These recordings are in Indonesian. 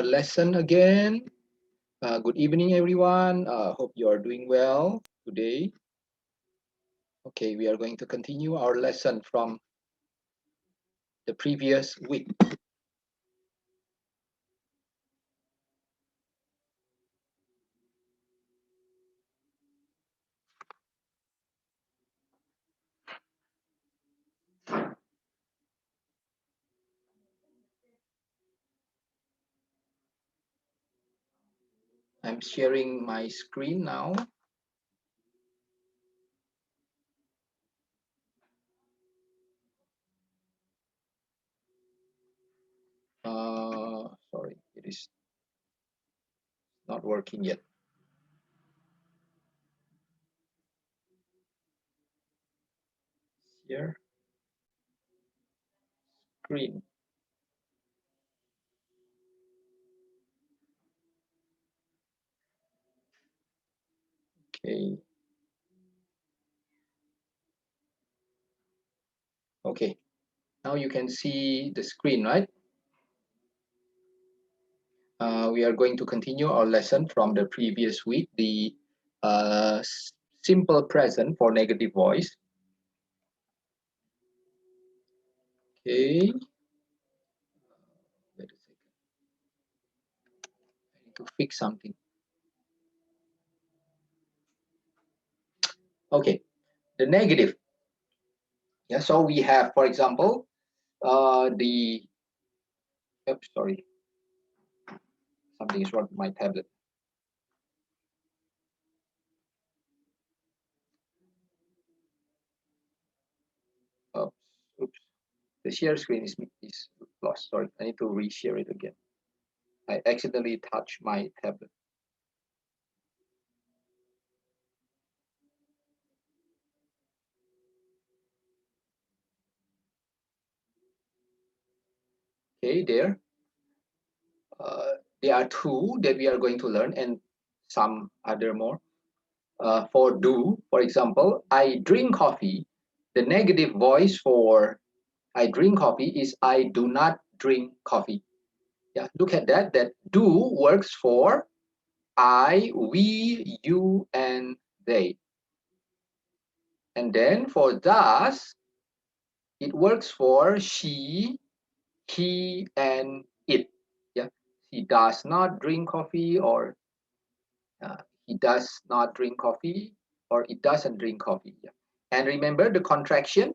our lesson again. Good evening, everyone. Hope you are doing well today. Okay, we are going to continue our lesson from the previous week. I'm sharing my screen now. Sorry, it is not working yet. Here, screen. Okay. Okay, now you can see the screen, right? We are going to continue our lesson from the previous week, the simple present for negative voice. Okay. Wait a second. I need to fix something. Okay, the negative. Yeah, so we have, for example, the, oops, sorry, something is wrong with my tablet. Oops, the share screen is lost. Sorry, I need to reshare it again. I accidentally touched my tablet. Okay, there. There are two that we are going to learn and some other more. For do, for example, I drink coffee. The negative voice for I drink coffee is I do not drink coffee. Yeah, look at that. That do works for I, we, you, and they. And then for does, it works for she, he, and it. Yeah, he does not drink coffee, or he does not drink coffee, or it doesn't drink coffee. Yeah. And remember the contraction.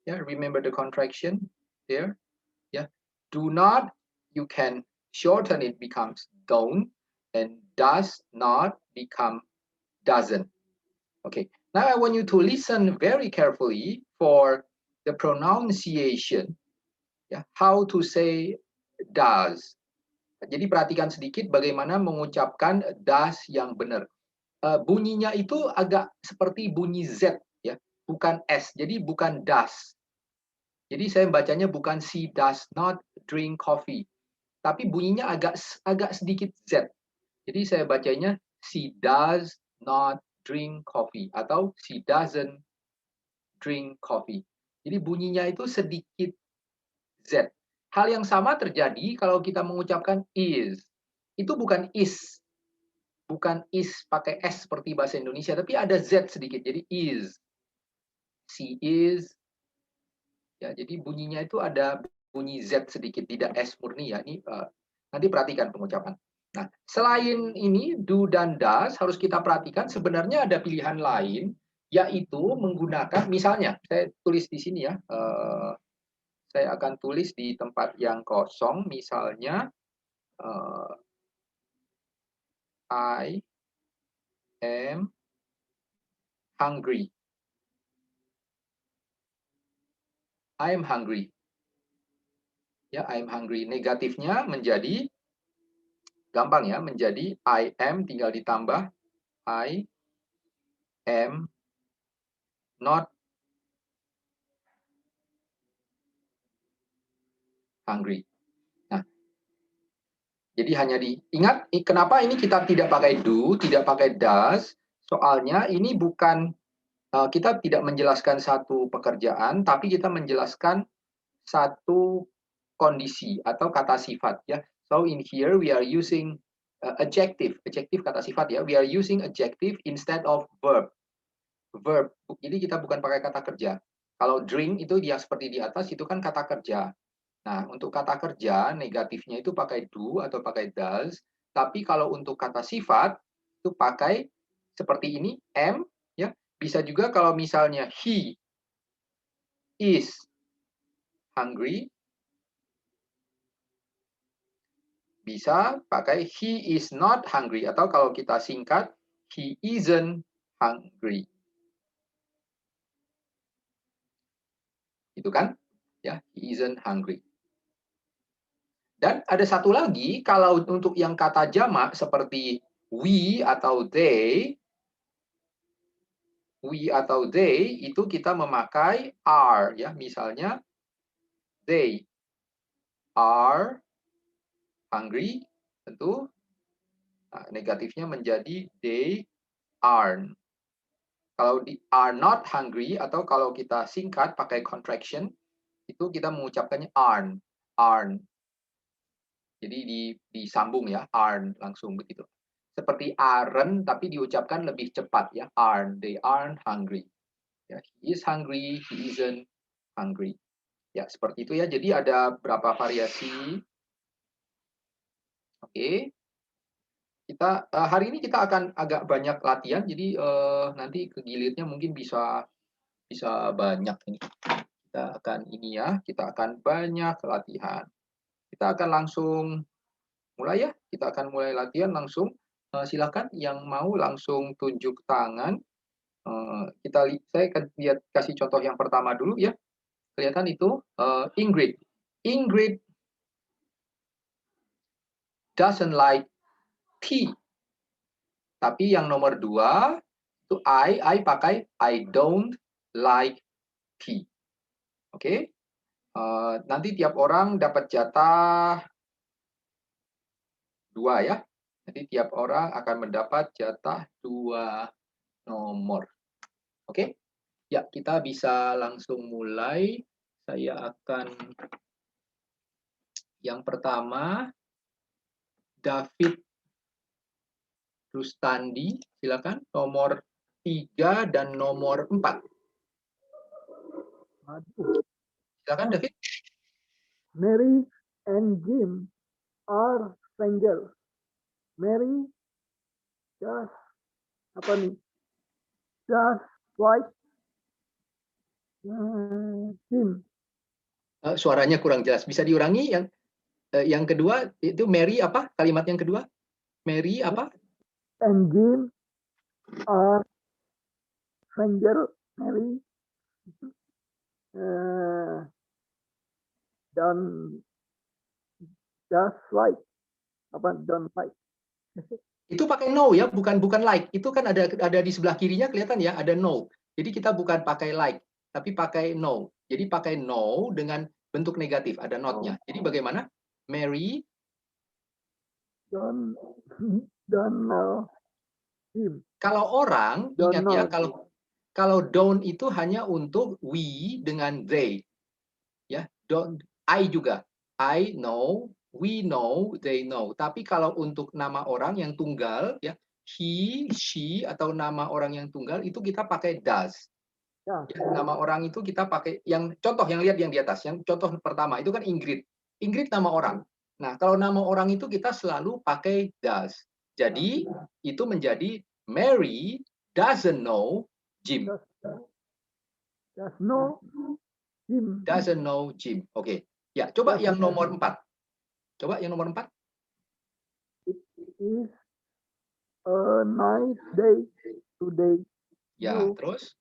Yeah, remember the contraction there. Yeah, do not, you can shorten it, becomes don't, and does not become doesn't. Okay, now I want you to listen very carefully for the pronunciation. Yeah, how to say does. Jadi perhatikan sedikit bagaimana mengucapkan does yang benar. Bunyinya itu agak seperti bunyi Z, ya, bukan S. Jadi bukan does. Jadi saya bacanya bukan she does not drink coffee, tapi bunyinya agak sedikit Z. Jadi saya bacanya she does not drink coffee atau she doesn't drink coffee. Jadi bunyinya itu sedikit Z. Hal yang sama terjadi kalau kita mengucapkan is. Itu bukan is. Bukan is pakai S seperti bahasa Indonesia, tapi ada Z sedikit. Jadi is. She is. Ya, jadi bunyinya itu ada bunyi Z sedikit, tidak S murni ya. Ini nanti perhatikan pengucapan. Nah, selain ini do dan does harus kita perhatikan sebenarnya ada pilihan lain, yaitu menggunakan, misalnya saya tulis di sini ya, saya akan tulis di tempat yang kosong, misalnya I am hungry. I am hungry. Ya, I am hungry. Negatifnya menjadi gampang ya, menjadi I am tinggal ditambah I am not hungry. Nah, jadi hanya diingat kenapa ini kita tidak pakai do, tidak pakai does, soalnya ini bukan kita tidak menjelaskan satu pekerjaan, tapi kita menjelaskan satu kondisi atau kata sifat ya. So in here we are using adjective kata sifat ya. We are using adjective instead of verb. Jadi kita bukan pakai kata kerja. Kalau drink itu yang seperti di atas itu kan kata kerja. Nah, untuk kata kerja negatifnya itu pakai do atau pakai does. Tapi kalau untuk kata sifat itu pakai seperti ini am ya. Bisa juga kalau misalnya he is hungry, bisa pakai he is not hungry, atau kalau kita singkat he isn't hungry. Itu kan? Ya, he isn't hungry. Dan ada satu lagi, kalau untuk yang kata jamak seperti we atau they itu kita memakai are ya. Misalnya they are hungry, tentu negatifnya menjadi they aren't. Kalau di are not hungry atau kalau kita singkat pakai contraction itu kita mengucapkannya aren't. Jadi disambung ya, aren't langsung begitu. Seperti aren't tapi diucapkan lebih cepat ya, aren't. They aren't hungry. Ya, he is hungry, he isn't hungry. Ya, seperti itu ya. Jadi ada berapa variasi. Oke. Kita hari ini kita akan agak banyak latihan. Jadi nanti kegilirnya mungkin bisa banyak ini. Kita akan banyak latihan. Kita akan langsung mulai ya. Kita akan mulai latihan langsung. Silakan yang mau langsung tunjuk tangan. Saya akan kasih contoh yang pertama dulu ya. Kelihatan itu Ingrid. Ingrid doesn't like tea. Tapi yang nomor 2 itu I pakai I don't like tea. Oke. Nanti tiap orang dapat jatah 2 ya. Nanti tiap orang akan mendapat jatah 2 nomor. Oke. Ya, kita bisa langsung mulai. Saya akan yang pertama David Rustandi, silakan nomor 3 dan nomor 4. Silakan David. Mary and Jim are strangers. Mary just like Jim. Suaranya kurang jelas. Bisa diulangi yang kedua itu Mary apa? Kalimat yang kedua? Mary apa? And Jim are strangers. Mary don't like. Don't like. Itu pakai no ya, bukan like. Itu kan ada di sebelah kirinya kelihatan ya, ada no. Jadi kita bukan pakai like, tapi pakai no. Jadi pakai no dengan bentuk negatif, ada not-nya. Jadi bagaimana? Mary don't know him. Kalau orang ingat ya, kalau don't itu hanya untuk we dengan they. Ya, don't I juga. I know, we know, they know. Tapi kalau untuk nama orang yang tunggal ya, he, she atau nama orang yang tunggal itu kita pakai does. Ya, nama orang itu kita pakai yang contoh yang lihat yang di atas, yang contoh pertama itu kan Ingrid. Ingrid nama orang. Nah, kalau nama orang itu kita selalu pakai does. Jadi itu menjadi Mary doesn't know Jim. Doesn't know Jim. Oke. Ya, coba yang nomor 4. Coba yang nomor 4. It is a nice day today. Ya, terus?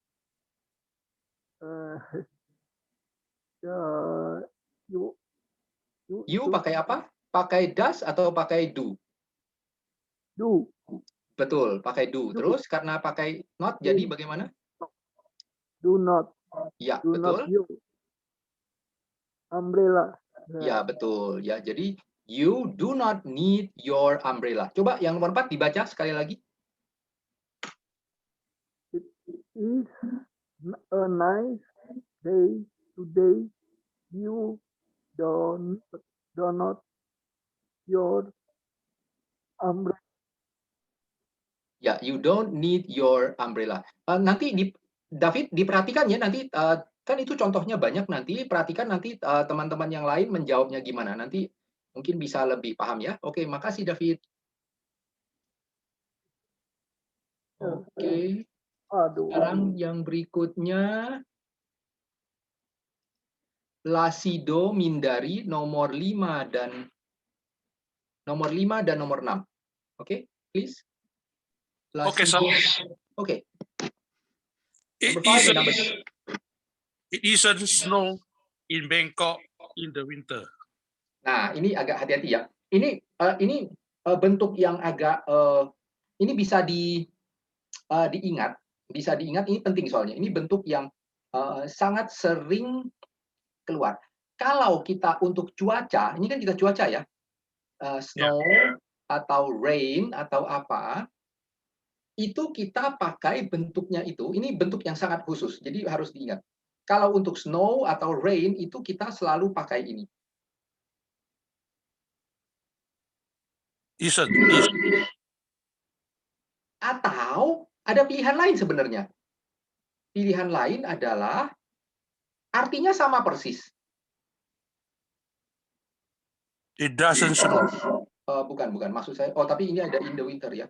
You pakai apa? Pakai does atau pakai do? Do. Betul, pakai do. Terus karena pakai not jadi bagaimana? Do not. Ya, do betul. Not use umbrella. Ya, betul. Ya, jadi you do not need your umbrella. Coba yang nomor 4 dibaca sekali lagi. It is a nice day today. You do not your umbrella. Ya, you don't need your umbrella. Nanti David diperhatikan ya, nanti kan itu contohnya banyak, nanti perhatikan nanti teman-teman yang lain menjawabnya gimana. Nanti mungkin bisa lebih paham ya. Oke, makasih David. Oke. Aduh. Sekarang yang berikutnya Lasido Mindari nomor 5 dan nomor 6. Oke, please. Okay, so Oke. it Number 5 and number it isn't snow in Bangkok in the winter. Nah, ini agak hati-hati ya. Ini bentuk yang agak ini bisa diingat, ini penting soalnya. Ini bentuk yang sangat sering keluar. Kalau kita untuk cuaca, ini kan kita cuaca ya. Snow atau rain atau apa, itu kita pakai bentuknya itu, ini bentuk yang sangat khusus. Jadi harus diingat. Kalau untuk snow atau rain itu kita selalu pakai ini. Isn't. Atau ada pilihan lain sebenarnya. Pilihan lain adalah artinya sama persis. It doesn't snow. Bukan. Maksud saya, tapi ini ada in the winter ya.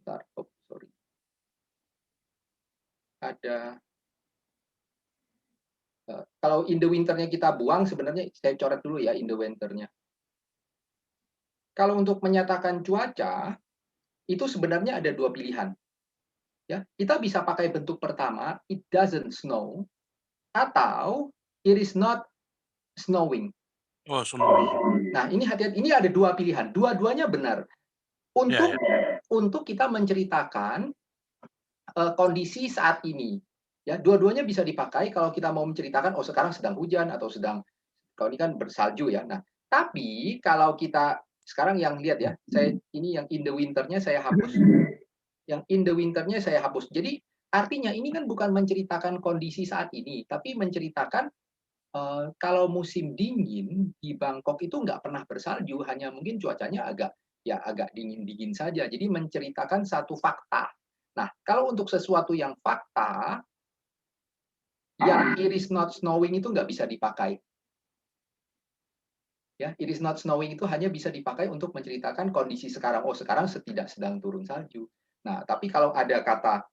Bentar. Sorry. Ada kalau in the winter-nya kita buang, sebenarnya saya coret dulu ya in the winter-nya. Kalau untuk menyatakan cuaca, itu sebenarnya ada dua pilihan. Ya, kita bisa pakai bentuk pertama, it doesn't snow, atau it is not snowing. Oh, snowing. Nah, ini hati-hati. Ini ada dua pilihan. Dua-duanya benar. Untuk kita menceritakan kondisi saat ini. Ya, dua-duanya bisa dipakai kalau kita mau menceritakan sekarang sedang hujan atau kalau ini kan bersalju ya. Nah, tapi kalau kita sekarang yang lihat ya, ini yang in the winter-nya saya hapus. Yang in the winter-nya saya hapus. Jadi artinya ini kan bukan menceritakan kondisi saat ini, tapi menceritakan kalau musim dingin di Bangkok itu nggak pernah bersalju, hanya mungkin cuacanya agak dingin-dingin saja. Jadi menceritakan satu fakta. Nah, kalau untuk sesuatu yang fakta, yang it is not snowing itu nggak bisa dipakai. Ya, it is not snowing itu hanya bisa dipakai untuk menceritakan kondisi sekarang. Sekarang tidak sedang turun salju. Nah, tapi kalau ada kata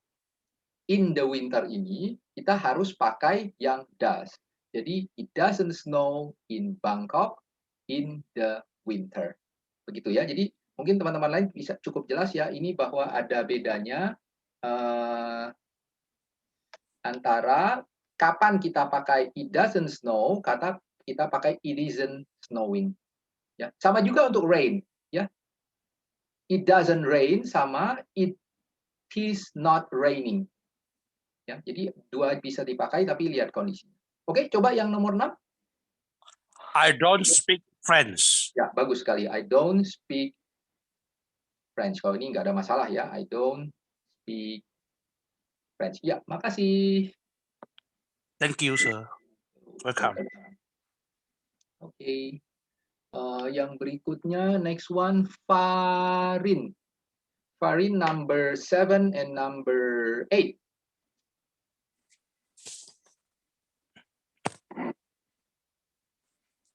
in the winter ini, kita harus pakai yang does. Jadi, it doesn't snow in Bangkok in the winter. Begitu ya. Jadi, mungkin teman-teman lain bisa cukup jelas ya, ini bahwa ada bedanya antara kapan kita pakai it doesn't snow, kata kita pakai it isn't snowing. Ya, sama juga untuk rain, ya. It doesn't rain sama it is not raining. Ya, jadi dua bisa dipakai tapi lihat kondisinya. Oke, coba yang nomor 6. I don't speak French. Ya, bagus sekali. I don't speak French. Kalau ini nggak ada masalah ya. I don't speak French. Ya, makasih. Thank you, sir. Welcome. Oke. Yang berikutnya, next one, Farin. Farin number 7 and number 8.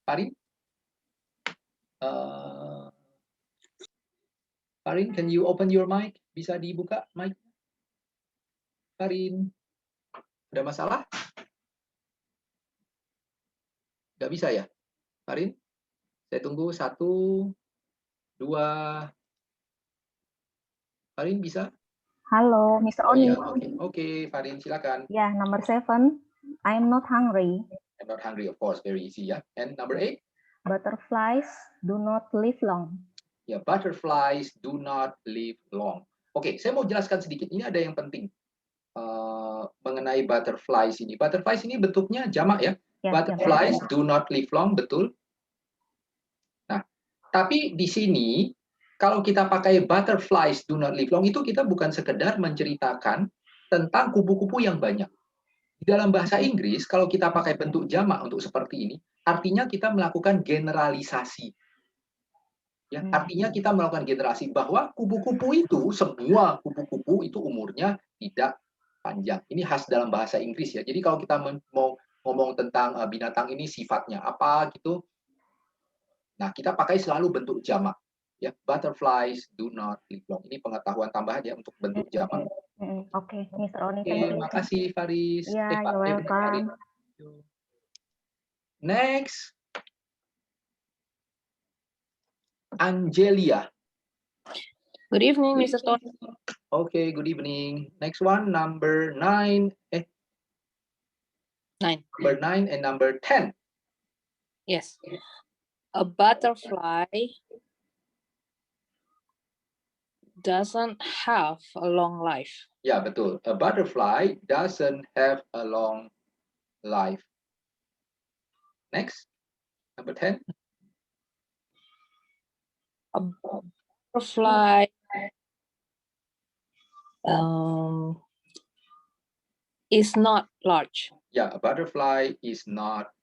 Farin? Farin, can you open your mic? Bisa dibuka mic? Farin, ada masalah? Nggak bisa ya? Farin, saya tunggu 1, 2. Farin bisa? Halo, Mr. Oni. Ya, oke, Farin silakan. Ya, number 7. I'm not hungry. I'm not hungry, of course, very easy ya. And number 8? Butterflies do not live long. Ya, butterflies do not live long. Oke, saya mau jelaskan sedikit. Ini ada yang penting mengenai butterflies ini. Butterflies ini bentuknya jamak ya. Butterflies do not live long, betul. Nah, tapi di sini kalau kita pakai butterflies do not live long itu kita bukan sekedar menceritakan tentang kupu-kupu yang banyak. Di dalam bahasa Inggris, kalau kita pakai bentuk jamak untuk seperti ini, artinya kita melakukan generalisasi. Ya, artinya kita melakukan generasi bahwa kupu-kupu itu, semua kupu-kupu itu umurnya tidak panjang. Ini khas dalam bahasa Inggris ya. Jadi kalau kita mau ngomong tentang binatang ini sifatnya apa gitu, nah kita pakai selalu bentuk jamak. Ya, butterflies do not live long. Ini pengetahuan tambahan ya untuk bentuk jamak. Oke, Mr. Oni, Oke, thank you. makasih Faris. Ya, Pak, you're welcome. Next, Angelia. Good evening, Mr. Tony. Okay, good evening. Next one, number 9. 9. Number 9 and number 10. Yes. A butterfly doesn't have a long life. Ya, betul. A butterfly doesn't have a long life. Next, number 10. A butterfly is not large. Yeah, a butterfly is not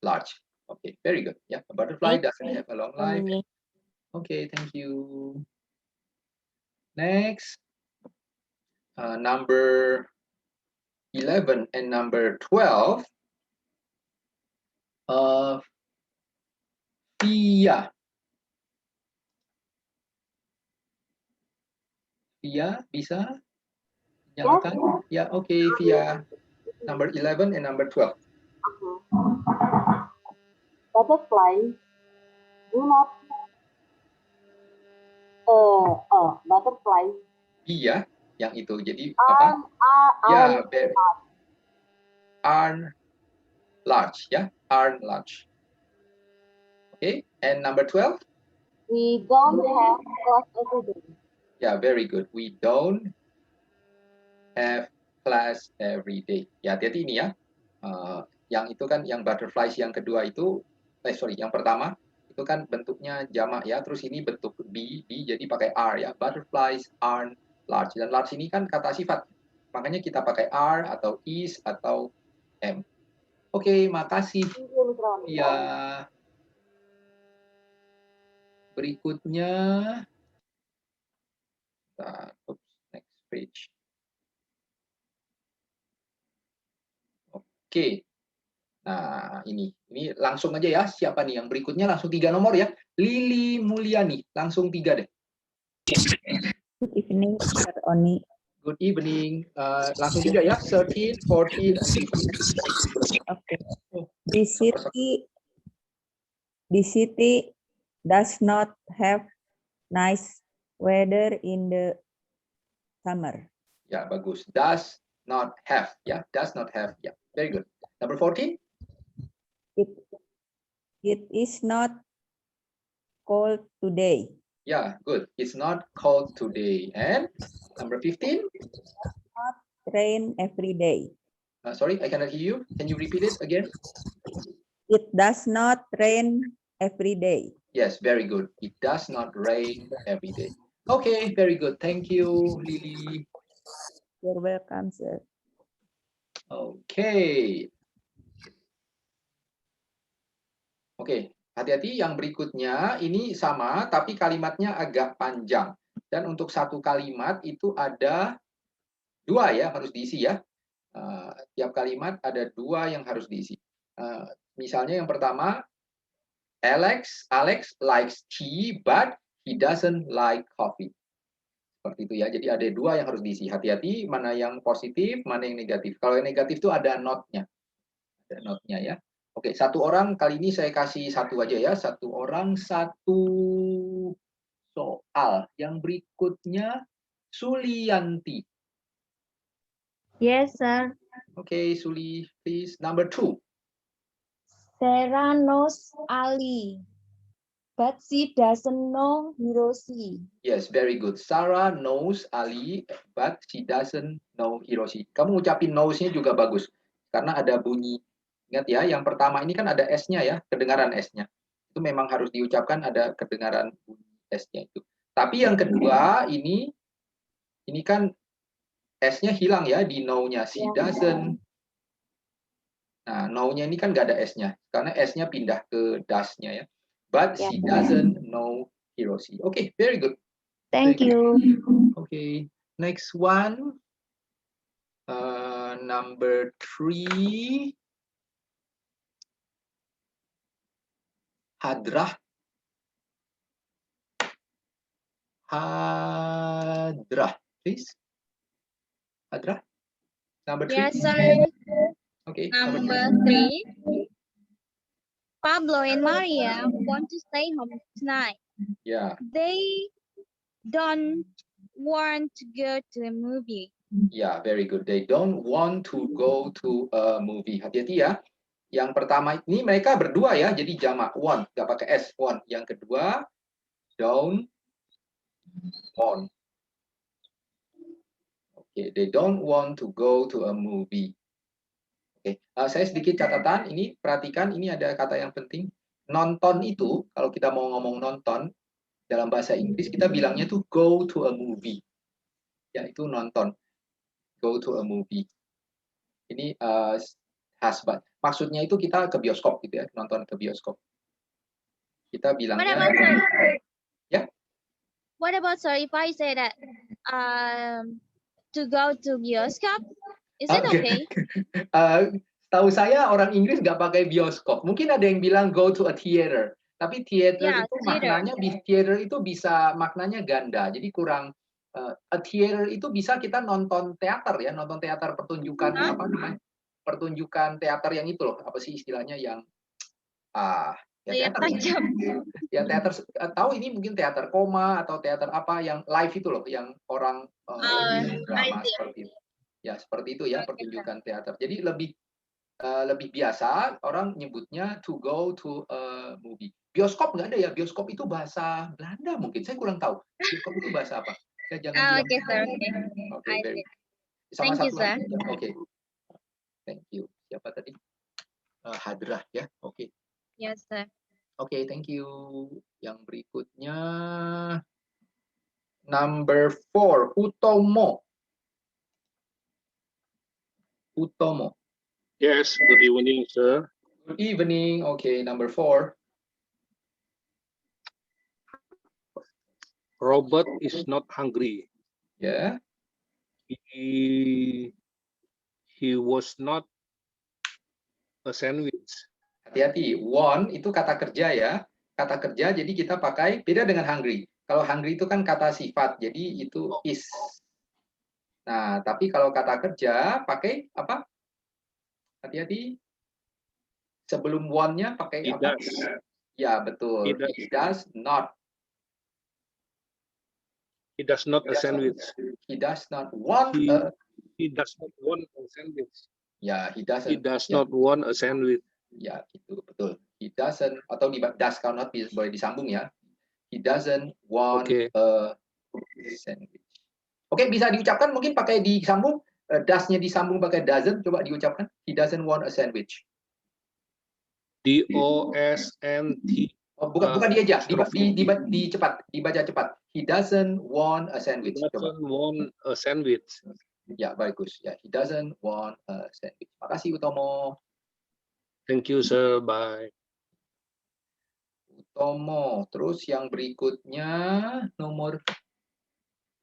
large. Okay, very good. Yeah, a butterfly doesn't have a long life. Okay, thank you. Next, number 11 and number 12. Via. Via, bisa? Nyalakan? Ya, okay, Via. Number 11 and number 12. Butterfly do not butterfly Iya, yang itu. Jadi apa? Ya, are large, ya, are large. Okay, and number 12. We don't have class every day. Yeah, very good. We don't have class every day. Ya, hati-hati ini ya. Yang itu kan, yang butterflies yang kedua itu, yang pertama itu kan bentuknya jamak ya. Terus ini bentuk B jadi pakai R ya. Butterflies aren't large. Dan large ini kan kata sifat. Makanya kita pakai are atau is atau am. Oke, makasih. Ya. Berikutnya, next page. Oke. Nah, ini langsung aja ya. Siapa nih yang berikutnya? Langsung 3 nomor ya. Lili Mulyani. Langsung 3 deh. Good evening, Mr. Oni. Good evening. Langsung 3 ya. 13, 14, and 15. Okay. The city does not have nice weather in the summer. Ya, bagus. Does not have. Ya, does not have. Ya, very good. Number 14. It is not cold today. Yeah, good. It's not cold today. And number 15. Not rain every day. Sorry, I cannot hear you. Can you repeat it again? It does not rain every day. Yes, very good. It does not rain every day. Okay, very good. Thank you, Lily. You're welcome, sir. Okay. Oke, hati-hati yang berikutnya ini sama tapi kalimatnya agak panjang. Dan untuk satu kalimat itu ada 2 ya harus diisi ya. Tiap kalimat ada 2 yang harus diisi. Misalnya yang pertama, Alex likes tea but he doesn't like coffee. Seperti itu ya. Jadi ada 2 yang harus diisi. Hati-hati mana yang positif, mana yang negatif. Kalau yang negatif itu ada not-nya. Ada not-nya ya. Oke, 1 orang kali ini saya kasih 1 aja ya. 1 orang 1 soal. Yang berikutnya Sulianti. Yes, sir. Oke, Suli, please. Number 2. Sarah knows Ali, but she doesn't know Hiroshi. Yes, very good. Sarah knows Ali, but she doesn't know Hiroshi. Kamu ngucapin knows-nya juga bagus. Karena ada bunyi. Ingat ya, yang pertama ini kan ada S-nya ya, kedengaran S-nya. Itu memang harus diucapkan ada kedengaran bunyi S-nya itu. Tapi yang kedua ini kan S-nya hilang ya di know-nya. She doesn't Nah, know-nya ini kan nggak ada S-nya, karena S-nya pindah ke does-nya ya. But Yeah. she doesn't know Hiroshi. Okay, very good. Thank you. Okay, next one. Number 3. Hadrah. Hadrah, please. Hadrah. Number 3. Yes, sir. Okay, Number three. 3. Pablo and Maria want to stay home tonight. Yeah, They don't want to go to a movie. yeah, very good. They don't want to go to a movie. Hati-hati ya. Yang pertama ini mereka berdua ya, jadi jamak want, nggak pakai S, want. Yang kedua, don't want. Okay, they don't want to go to a movie. Oke, saya sedikit catatan. Ini perhatikan, ini ada kata yang penting. Nonton itu, kalau kita mau ngomong nonton dalam bahasa Inggris, kita bilangnya tuh go to a movie. Ya, itu nonton. Go to a movie. Ini hasbat. Maksudnya itu kita ke bioskop gitu ya, nonton ke bioskop. Kita What bilangnya about, sir? ya. What about, sir, if I say that to go to bioskop? Is it okay? Tahu saya orang Inggris nggak pakai bioskop. Mungkin ada yang bilang go to a theater. Tapi theater Yeah, itu theater. maknanya theater itu bisa maknanya ganda. Jadi kurang a theater itu bisa kita nonton teater ya, nonton teater pertunjukan apa namanya? Pertunjukan teater yang itu loh, apa sih istilahnya yang ya Layar teater. tajam. Ya teater tahu ini mungkin teater koma atau teater apa yang live itu loh, yang orang drama seperti itu. Ya seperti itu ya pertunjukan teater. Jadi lebih biasa orang nyebutnya to go to a movie. Bioskop nggak ada ya. Bioskop itu bahasa Belanda mungkin. Saya kurang tahu. Bioskop itu bahasa apa? Ya, jangan bilang. Okay, sir. Okay. Okay, I very. see. Sama Thank you, satu sir. lagi. Oke. Thank you. Siapa tadi? Hadrah ya. Oke. Yes, sir. Oke, thank you. Yang berikutnya number 4, Utomo. Utomo. Yes, good evening, sir. Good evening. Okay, number 4. Robert is not hungry. Yeah. He was not a sandwich. Hati-hati, want itu kata kerja ya. Kata kerja jadi kita pakai beda dengan hungry. Kalau hungry itu kan kata sifat, jadi itu is. Nah, tapi kalau kata kerja pakai apa? Hati-hati. Sebelum want-nya pakai He apa? does. Ya, betul. He does. He does not. He does not a sandwich. He does not want He does not want a sandwich. Ya, he doesn't. He does not want a sandwich. Ya, itu betul. He doesn't atau does kalau not boleh disambung ya. He doesn't want a sandwich. Oke, bisa diucapkan mungkin pakai disambung. Does-nya disambung pakai doesn't. Coba diucapkan. He doesn't want a sandwich. D-O-S-N-T. Oh, bukan dia aja. Dibaca cepat. He doesn't want a sandwich. He doesn't want a sandwich. Ya, bagus. Ya, he doesn't want a sandwich. Makasih Utomo. Thank you, sir. Bye. Utomo. Terus yang berikutnya nomor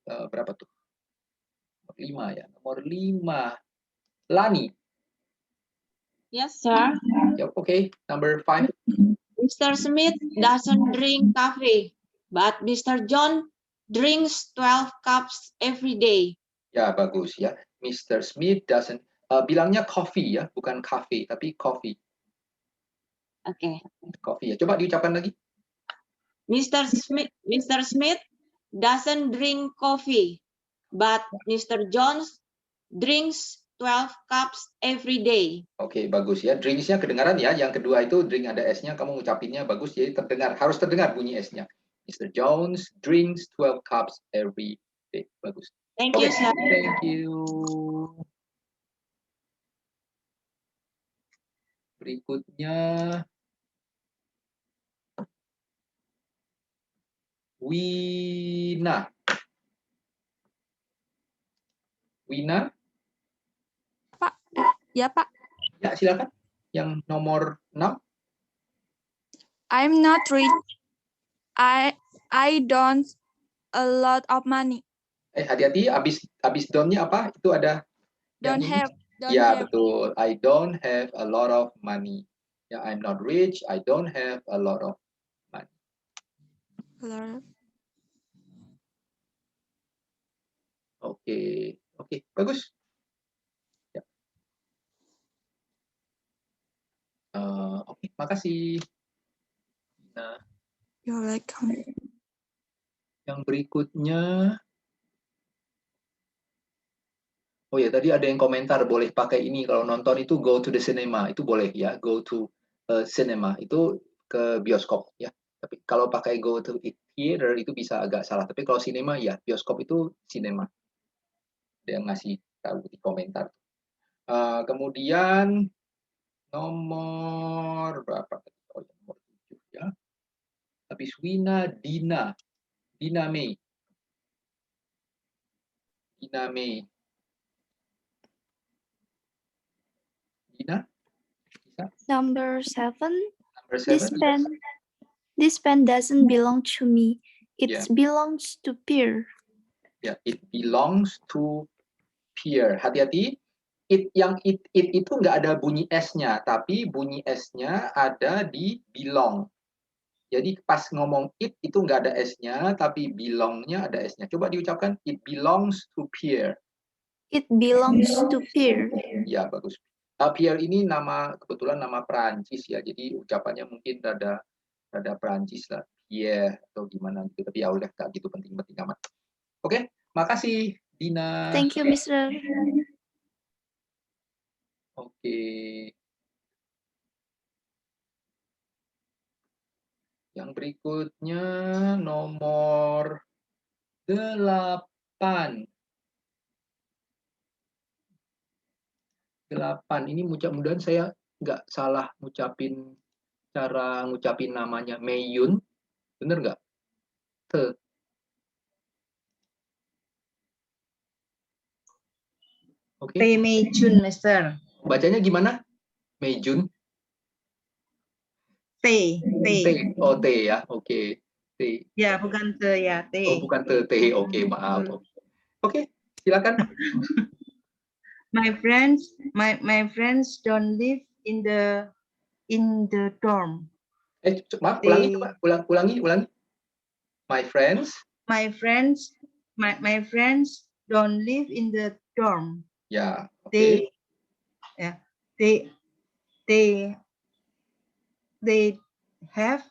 berapa tuh? Nomor 5 ya. Nomor 5. Lani. Yes, sir. Yep, okay. Number 5. Mr. Smith doesn't drink coffee, but Mr. John drinks 12 cups every day. Ya, bagus ya. Mr. Smith doesn't bilangnya coffee ya, bukan cafe, tapi coffee. Oke. Coffee ya. Coba diucapkan lagi. Mr. Smith doesn't drink coffee, but Mr. Jones drinks 12 cups every day. Oke, bagus ya. Drinks-nya kedengaran ya. Yang kedua itu drink ada S-nya, kamu ngucapinnya bagus, jadi terdengar, harus terdengar bunyi S-nya. Mr. Jones drinks 12 cups every day. Bagus. Thank you, sir. Thank you. Berikutnya Wina. Wina? Pak. Ya, Pak. Ya, silakan. Yang nomor 6. I'm not rich. I don't a lot of money. Hati-hati, habis don't-nya apa? Itu ada yang Don't ini. have. Don't Ya, have. betul. I don't have a lot of money. Ya, I'm not rich. I don't have a lot of money. Oke, bagus. Ya. Oke, makasih. Nah, You're welcome. yang berikutnya. Oh ya, tadi ada yang komentar boleh pakai ini kalau nonton itu go to the cinema, itu boleh ya, go to cinema itu ke bioskop ya. Tapi kalau pakai go to theater itu bisa agak salah. Tapi kalau cinema ya, bioskop itu cinema. Dia ngasih tahu di komentar. Kemudian nomor berapa? Oh, nomor 7 ya. Habis Wina, Dina May. Dina May. Dina? Bisa? Number 7. Number 7. This pen doesn't belong to me. It Yeah. belongs to Pierre. Ya, it belongs to Pierre. Hati-hati. It itu nggak ada bunyi S-nya, tapi bunyi S-nya ada di belong. Jadi pas ngomong it itu nggak ada S-nya, tapi belong-nya ada S-nya. Coba diucapkan, it belongs to Pierre. It belongs to Pierre. Ya, bagus. Pierre ini kebetulan nama Perancis ya, jadi ucapannya mungkin rada Perancis lah. Pierre atau gimana gitu, tapi ya udah nggak gitu penting-penting amat. Oke, makasih Dina. Thank you, Mr. Oke. Yang berikutnya nomor 8. 8 ini mudah-mudahan saya nggak salah cara ngucapin namanya. Meiyun, bener nggak? Oke. Meijun, Mister. Bacanya gimana? Meijun? T. Oh, T ya. Oke. T. Ya, bukan T ya, T. Oh, bukan T. Oke, maaf. Oke, silakan. My friends don't live in the dorm. Maaf, ulangi. My friends don't live in the dorm. Ya, oke. They have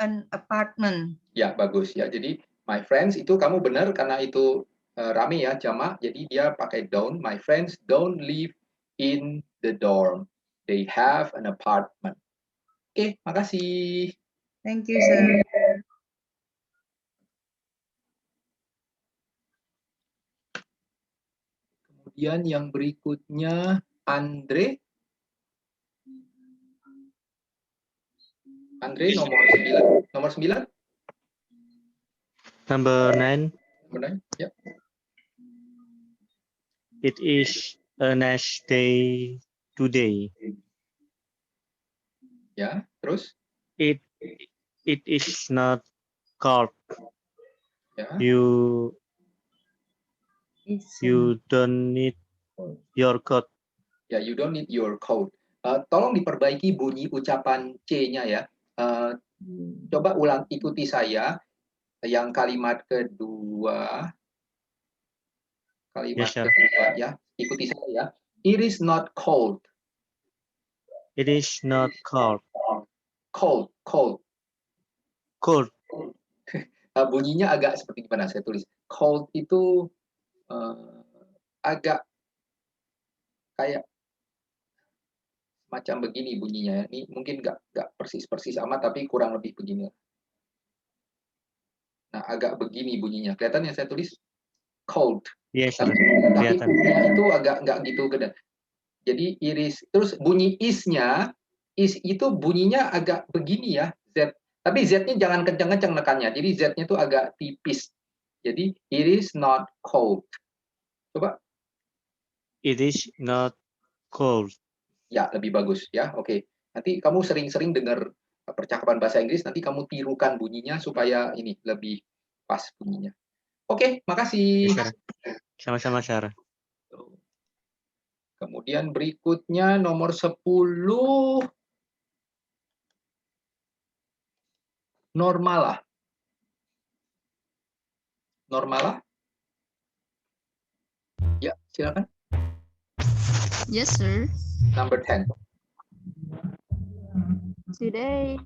an apartment. Ya, bagus ya. Jadi my friends itu kamu benar karena itu rame ya, jamak. Jadi dia pakai don't. My friends don't live in the dorm. They have an apartment. Oke, makasih. Thank you, sir. Kemudian yang berikutnya Andre. Andre nomor 9. Number 9. Ya. It is a nice day today. Ya, terus? It is not cold. Ya. You don't need your coat. Ya, you don't need your coat. Tolong diperbaiki bunyi ucapan C-nya ya. Coba ikuti saya. Yang kalimat kedua. Ya. Ikuti saya ya. It is not cold. It is not cold. Cold. Cold. Bunyinya agak seperti gimana saya tulis. Cold itu agak kayak macam begini bunyinya. Ini mungkin nggak persis amat, tapi kurang lebih begini. Nah, agak begini bunyinya. Kelihatan yang saya tulis? Cold. Yes, tapi bunyinya itu agak nggak gitu gede. Jadi iris. Terus bunyi is-nya, itu bunyinya agak begini ya. Z. Tapi Z-nya jangan kencang-kencang nekannya. Jadi Z-nya itu agak tipis. Jadi it is not cold. Coba. It is not cold. Ya, lebih bagus ya. Oke. Nanti kamu sering-sering dengar percakapan bahasa Inggris, nanti kamu tirukan bunyinya supaya ini lebih pas bunyinya. Oke, makasih. Sir. Sama-sama, Sir. Kemudian berikutnya nomor 10. Normalah. Normalah. Ya, silakan. Yes, sir. Number 10. Today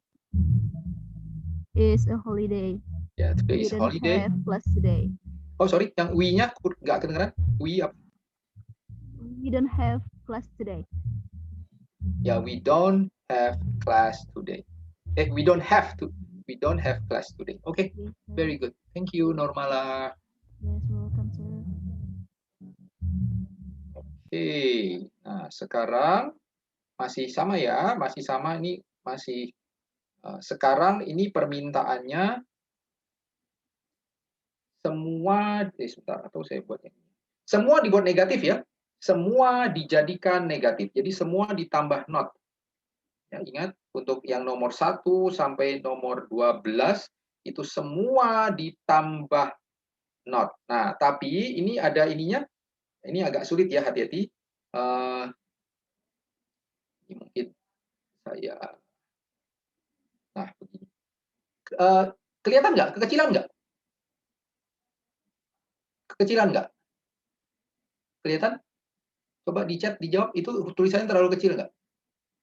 is a holiday. Ya, today We is don't holiday. have class today. Oh, sorry, yang we-nya nggak kedengeran. We apa? We don't have class today. Ya, we don't have class today. We don't have class today. Okay, very good. Thank you, Normala. Yes, welcome, sir. Oke, nah sekarang masih sama ya, masih sama ini masih sekarang ini permintaannya semua sebentar atau saya buat ini. Semua dibuat negatif ya. Semua dijadikan negatif. Jadi semua ditambah not. Ya, ingat untuk yang nomor 1 sampai nomor 12 itu semua ditambah not. Nah, tapi ini ada ininya. Ini agak sulit ya, hati-hati. Ini mungkin saya begini. Kelihatan nggak? Kekecilan nggak? Kekecilan nggak? Kelihatan? Coba di chat dijawab, itu tulisannya terlalu kecil nggak?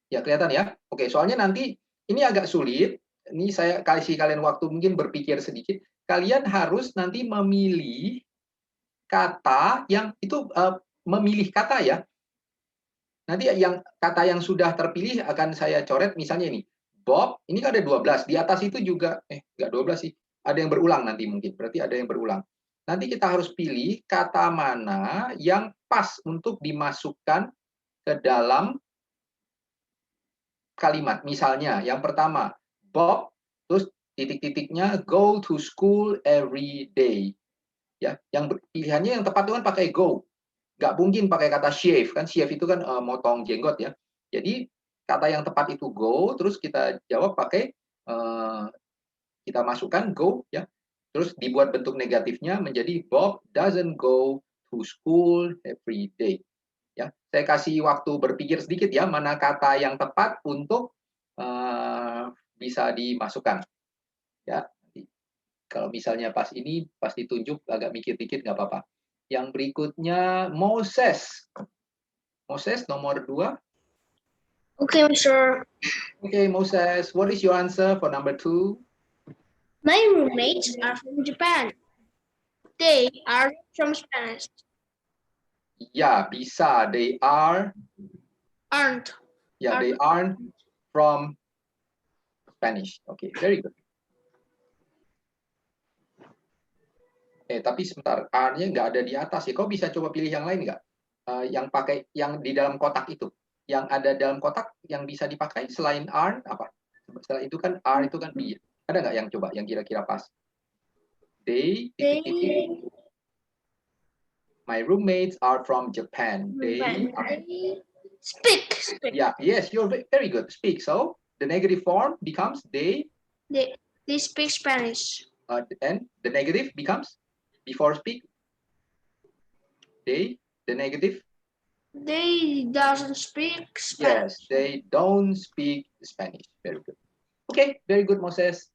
Ya, kelihatan ya? Oke, soalnya nanti ini agak sulit. Ini saya kasih kalian waktu mungkin berpikir sedikit. Kalian harus nanti memilih kata yang itu memilih kata ya. Nanti yang kata yang sudah terpilih akan saya coret, misalnya ini. Bob, ini kan ada 12. Di atas itu juga, nggak 12 sih. Ada yang berulang nanti mungkin. Berarti ada yang berulang. Nanti kita harus pilih kata mana yang pas untuk dimasukkan ke dalam kalimat. Misalnya, yang pertama, Bob, terus titik-titiknya go to school every day. Ya, yang pilihannya yang tepat itu kan pakai go. Nggak mungkin pakai kata shave, kan shave itu kan motong jenggot ya. Jadi kata yang tepat itu go, terus kita jawab pakai kita masukkan go ya. Terus dibuat bentuk negatifnya menjadi Bob doesn't go to school every day. Ya, saya kasih waktu berpikir sedikit ya mana kata yang tepat untuk bisa dimasukkan. Ya, kalau misalnya pas ini pas ditunjuk agak mikir dikit nggak apa-apa. Yang berikutnya Moses. Moses nomor 2. Okay, sir. Okay, Moses, what is your answer for number 2? My roommates are from Japan. They are from Spanish. Ya, bisa. They are. Aren't. Ya, they aren't from Spanish. Okay, very good. Tapi sebentar, R-nya nggak ada di atas ya. Kau bisa coba pilih yang lain nggak? Yang pakai yang di dalam kotak itu. Yang ada dalam kotak yang bisa dipakai selain R apa? Setelah itu kan R itu kan B. Ada nggak yang coba yang kira-kira pas? They. My roommates are from Japan. They are. Speak. Yeah, yes, you're very good. Speak. So the negative form becomes they. They speak Spanish. And the negative becomes before speak. They. The negative. They doesn't speak Spanish. Yes, they don't speak Spanish. Very good. Okay, very good, Moses.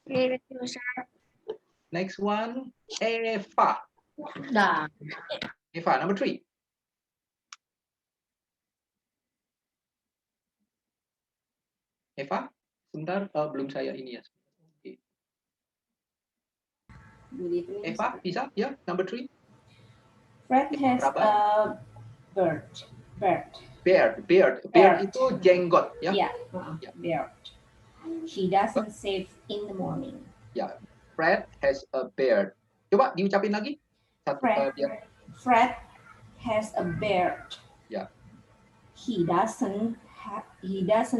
Thank you, sir. Next one, Eva. Dah. Eva, number 3. Eva, sebentar, belum saya ini ya. Okay. Eva, bisa? Ya, number 3. Fred has a beard. Beard itu jenggot ya. Yeah, beard. He doesn't shave in the morning. Ya, Fred has a beard. Coba diucapin lagi. Fred has a beard. Ya. He doesn't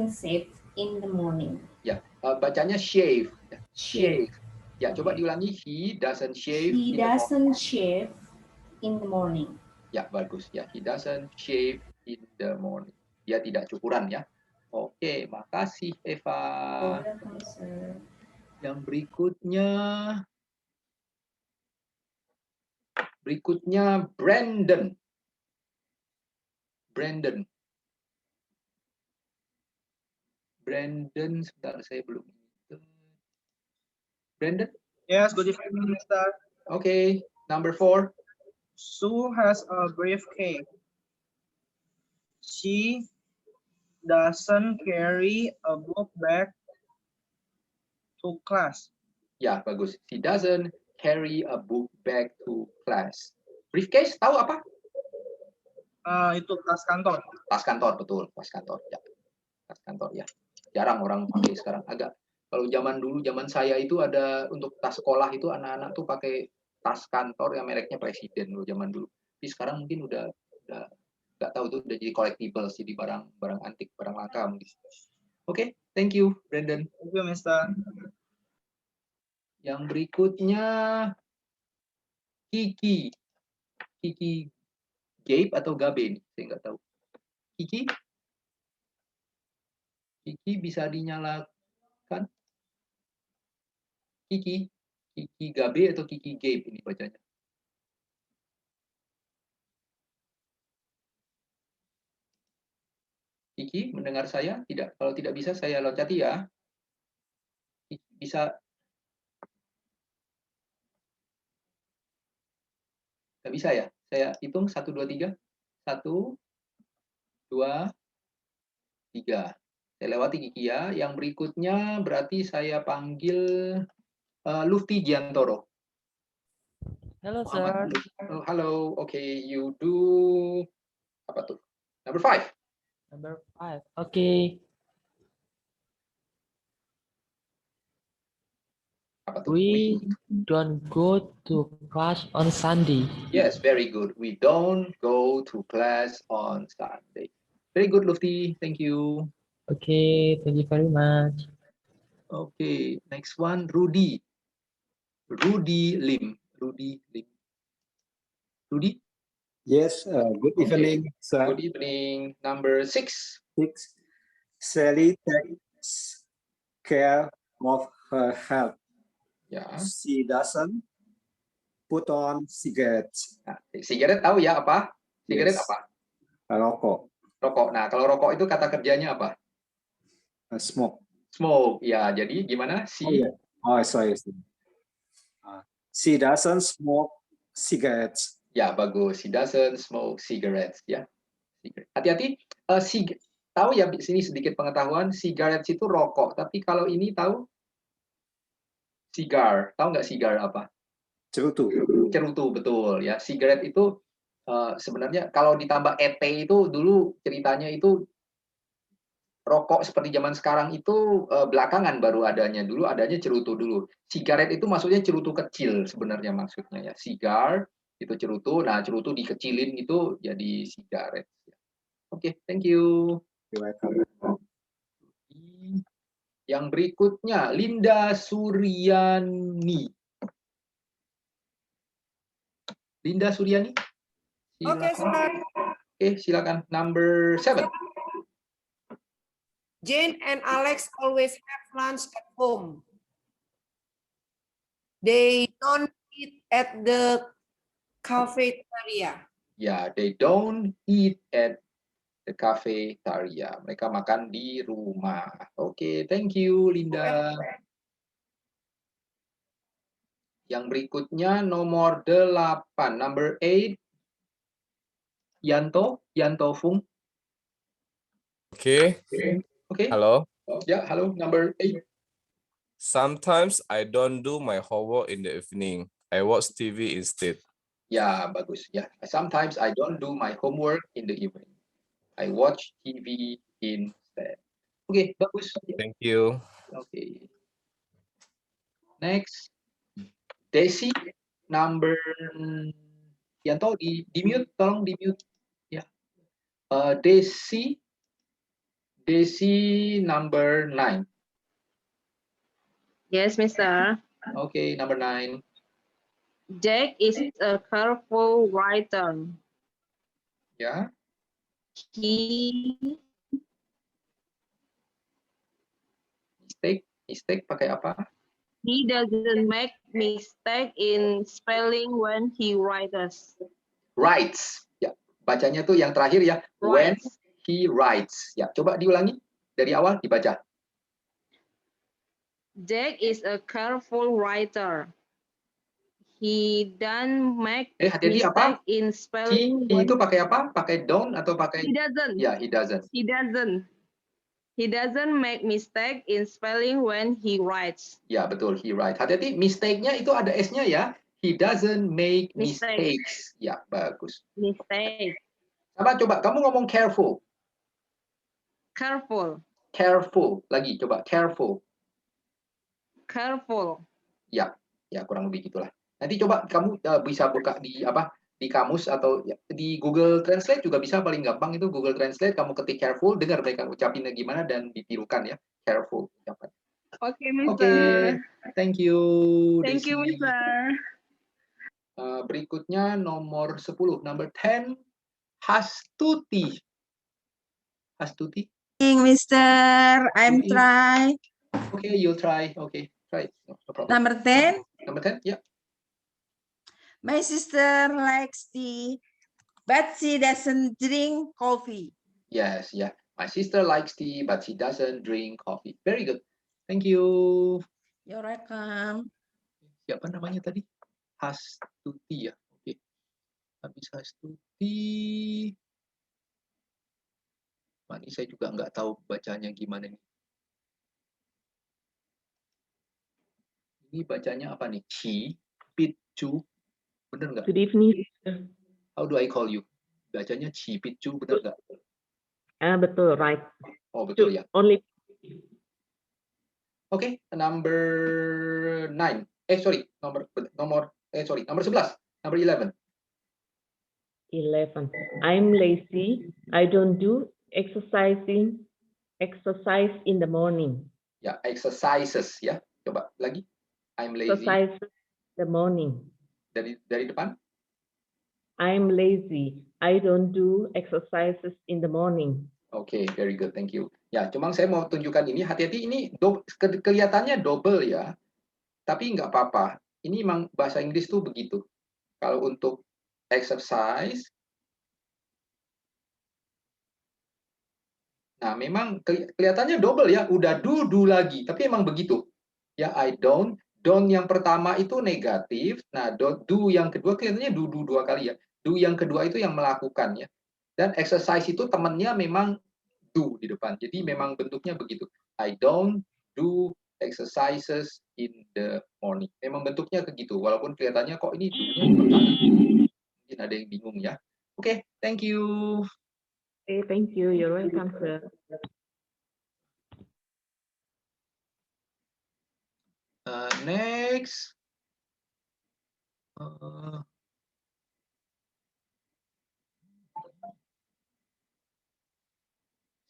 shave in the morning. Ya, bacanya shave. Shave. Ya, coba diulangi. He doesn't shave. He doesn't shave in the morning. Ya, bagus. Ya, he doesn't shave in the morning. dia tidak cukuran ya. Oke, makasih Eva. Welcome, sir. Yang berikutnya Brandon. Brandon, sebentar saya belum. Brandon? Yes, good evening, Mr. Okay, number 4. Sue has a briefcase. She doesn't carry a book bag to class. Ya, bagus. She doesn't carry a book bag to class. Briefcase, tahu apa? Itu tas kantor. Tas kantor, betul. Tas kantor, ya. Tas kantor, ya. Jarang orang pakai sekarang. Agak. Kalau zaman dulu, zaman saya itu ada untuk tas sekolah itu anak-anak tuh pakai tas kantor yang mereknya Presiden dulu zaman dulu. Tapi sekarang mungkin udah nggak tahu tuh udah jadi collectibles, jadi barang antik, barang langka mungkin. Oke, thank you, Brandon. Thank you, Mr. Yang berikutnya Kiki. Kiki Gabe atau Gabe nih, saya nggak tahu. Kiki bisa dinyalakan. Kiki Gabe atau Kiki Gabe ini bacanya. Kiki mendengar saya? Tidak. Kalau tidak bisa saya loncati ya. Kiki bisa. Nggak bisa ya? Saya hitung 1, 2, 3. 1, 2, 3. Saya lewati Kiki ya. Yang berikutnya berarti saya panggil Lufti Giantoro. Hello, sir. Oh, halo. Okay, you do apa tuh? Number 5. Number 5. Okay. We don't go to class on Sunday. Yes, very good. We don't go to class on Sunday. Very good, Lufti. Thank you. Okay, thank you very much. Okay, next one, Rudy. Rudy Lim. Rudy? Yes, good evening, sir. Good evening. Number 6. Sally takes care of her health. Yeah. She doesn't put on cigarettes. Nah, sigaret tahu ya apa? Sigaret Yes. apa? Rokok. Rokok. Nah, kalau rokok itu kata kerjanya apa? Smoke. Smoke. Ya, jadi gimana? Sorry. She doesn't smoke cigarettes. Ya, bagus. She doesn't smoke cigarettes. Ya. Hati-hati. Tahu ya, sini sedikit pengetahuan. Cigarettes itu rokok. Tapi kalau ini tahu? Cigar. Tahu nggak cigar apa? Cerutu. Cerutu, betul. Ya, cigarette itu sebenarnya kalau ditambah ET itu dulu ceritanya itu rokok seperti zaman sekarang itu belakangan baru adanya. Dulu adanya cerutu dulu. Cigarette itu maksudnya cerutu kecil sebenarnya maksudnya ya. Cigar itu cerutu. Nah, cerutu dikecilin itu jadi cigarette. Oke, thank you. You're welcome. Yang berikutnya Linda Suryani. Linda Suryani. Okay, sir. Oke, silakan. Number 7. Jane and Alex always have lunch at home. They don't eat at the cafeteria. Ya, they don't eat at the cafeteria. Mereka makan di rumah. Oke, thank you, Linda. Yang berikutnya nomor 8, number 8. Yanto Fung. Okay. Okay. Hello. Ya, halo, number 8. Sometimes I don't do my homework in the evening. I watch TV instead. Ya, bagus. Ya, sometimes I don't do my homework in the evening. I watch TV instead. Oke, bagus. Thank you. Oke. Next. Desi, number Yanto di mute, tolong di mute. Ya. Desi number 9. Yes, Mr. Okay, number 9. Jack is a careful writer. Yeah. He Mistake pakai apa? He doesn't make mistake in spelling when he writes. Writes. Ya, bacanya tuh yang terakhir ya. When Writes. he writes. Ya, coba diulangi dari awal dibaca. Jack is a careful writer. He don't make Hati-hati apa? mistake in spelling. He itu pakai apa? Pakai don't atau pakai? He doesn't. Ya, he doesn't. He doesn't. He doesn't make mistake in spelling when he writes. Ya, betul. He writes. Hati-hati, mistake-nya itu ada S-nya ya. He doesn't make Mistake. mistakes. Ya, bagus. Mistake. Coba kamu ngomong careful. Careful. Careful. Lagi coba careful. Careful. Ya, kurang lebih gitulah. Nanti coba kamu bisa buka di di kamus atau ya, di Google Translate juga bisa, paling gampang itu Google Translate, kamu ketik careful, dengar mereka ucapinnya gimana dan ditirukan ya. Careful. Oke, Mister. Oke, thank you. Thank you, Desi. Mister. Berikutnya nomor 10, number 10, Hastuti. Hastuti. Mister, I'm Good try. Okay, you'll try. Okay, try. No problem. Number 10. Number 10, yeah. My sister likes tea, but she doesn't drink coffee. Yes, yeah. My sister likes tea, but she doesn't drink coffee. Very good. Thank you. You're welcome. Siapa namanya tadi? Hastuti ya. Oke. Habis Hastuti. Ini saya juga nggak tahu bacanya gimana nih. Ini bacanya apa nih? Chi, Pichu. Bener nggak? Good evening. How do I call you? Bacanya Chi, Pichu, bener nggak? Betul, right. Oh, betul ya. Only. Oke, number 9. Number 11. Number 11. 11. I'm lazy. I don't do exercise in the morning. Ya, exercises ya. Coba lagi. I'm lazy. Exercise in the morning. Dari depan. I'm lazy. I don't do exercises in the morning. Oke, very good. Thank you. Ya, cuma saya mau tunjukkan ini. Hati-hati, ini kelihatannya double ya. Tapi nggak apa-apa. Ini memang bahasa Inggris tuh begitu. Kalau untuk exercise, nah memang kelihatannya double ya. Udah do lagi. Tapi emang begitu. Ya, I don't. Don't yang pertama itu negatif. Nah, do yang kedua kelihatannya do 2 kali ya. Do yang kedua itu yang melakukan ya. Dan exercise itu temannya memang do di depan. Jadi memang bentuknya begitu. I don't do exercises in the morning. Memang bentuknya begitu. Walaupun kelihatannya kok ini do-nya pertama. Mungkin ada yang bingung ya. Oke, thank you. Okay, thank you. You're welcome, sir. Next.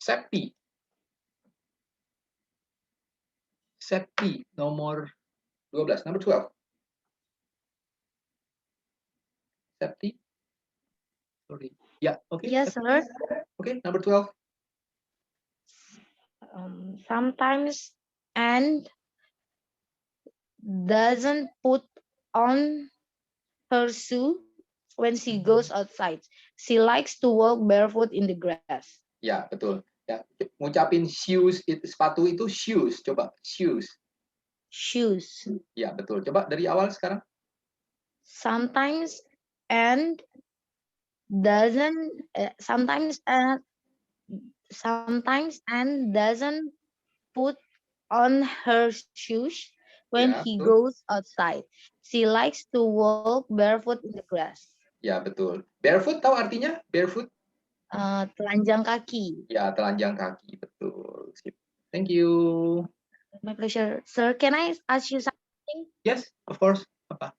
Septi. Septi nomor 12, number 12. Septi. Sorry. Yeah, okay. Yes, sir. Okay, number 12. Sometimes and doesn't put on her shoe when she goes outside. She likes to walk barefoot in the grass. Ya, betul. Ya, ngucapin shoes, sepatu itu shoes. Coba, shoes. Shoes. Ya, betul. Coba dari awal sekarang. Sometimes and doesn't sometimes and doesn't put on her shoes when Ya, he betul. goes outside. She likes to walk barefoot in the grass. Ya, betul. Barefoot tahu artinya? Barefoot? Telanjang kaki. Ya, telanjang kaki. Betul. Sip. Thank you. My pleasure. Sir, can I ask you something? Yes, of course. Apa?